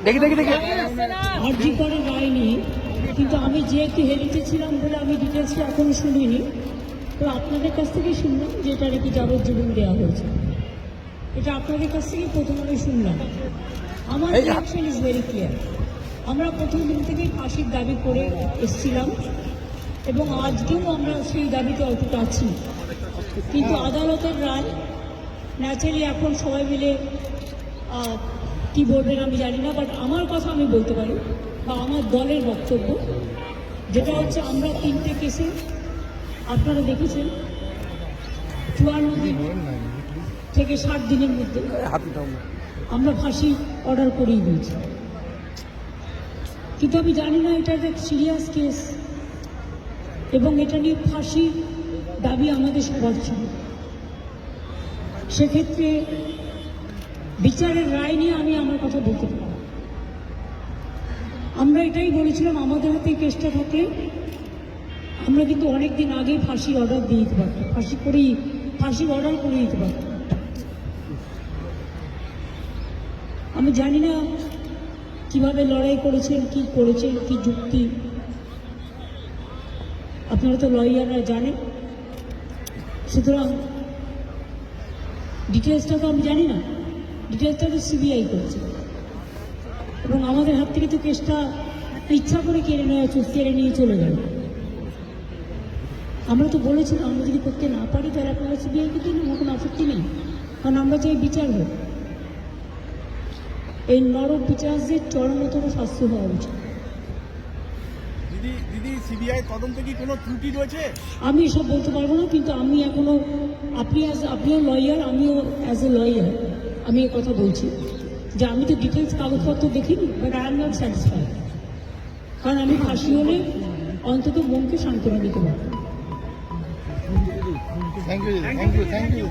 দেখি দেখি দেখি আরজি করে রায় নিয়ে, কিন্তু আমি যেহেতু হেরিতে ছিলাম বলে আমি ডিটেলসটা এখনো শুনিনি। তো আপনাদের কাছ থেকে শুনলাম যে এটা নাকি যাবজ্জীবন দেওয়া হয়েছে। এটা আপনাদের কাছ থেকেই প্রথমে শুনলাম। আমার রিয়াকশন ইজ ভেরি ক্লিয়ার। আমরা প্রথম দিন থেকেই ফাঁসির দাবি করে এসেছিলাম এবং আজকেও আমরা সেই দাবিতে অটুট আছি। কিন্তু আদালতের রায় ন্যাচারালি এখন সবাই মিলে কি বলবেন আমি জানি না, বাট আমার কথা আমি বলতে পারি বা আমার দলের বক্তব্য যেটা হচ্ছে, আমরা 3টে কেসে আপনারা দেখেছেন 54 দিন থেকে 60 দিনের মধ্যে আমরা ফাঁসি অর্ডার করিয়ে দিয়েছি। কিন্তু আমি জানি না এটা একটা সিরিয়াস কেস এবং এটা নিয়ে ফাঁসি দাবি আমাদের সবার ছিল। সেক্ষেত্রে বিচারের রায় নিয়ে আমি আমার কথা বলতে পারি। আমরা এটাই বলেছিলাম, আমাদের হাতে কেসটা থাকলে আমরা কিন্তু অনেক দিন আগেই ফাঁসির অর্ডার দিয়ে দিতে পারতাম, ফাঁসির অর্ডার করে দিতে পারতাম। আমি জানি না কিভাবে লড়াই করেছেন, কি করেছেন, কি যুক্তি, আপনারা তো লয়াররা জানেন। সুতরাং ডিটেলসটা তো আমি জানি না, ডিটেলসটা তো সিবিআই করছে এবং আমাদের হাত থেকে তো কেসটা ইচ্ছা করে কেড়ে নিয়ে চলে গেল। আমরা তো বলেছিলাম আমরা যদি করতে না পারি তাহলে আপনারা সিবিআইকে দিন, আমার কোনো আপত্তি নেই, কারণ আমরা চাই বিচার হোক। এই নরক বিচারদের চরমতম শাস্তি হওয়া উচিত। দিদি, সিবিআই তদন্তে কি কোনো ত্রুটি রয়েছে? আমি এসব বলতে পারবো না, কিন্তু আমি এখনো, আপনিও লয়ার, আমিও অ্যাজ এ লয়ার আমি এ কথা বলছি যে আমি তো ডিটেলস কাগজপত্র দেখিনি, but I am not satisfied. কারণ আমি ফাঁসি হলে অন্তত মনকে সান্ত্বনা দিতে পারবো। Thank you.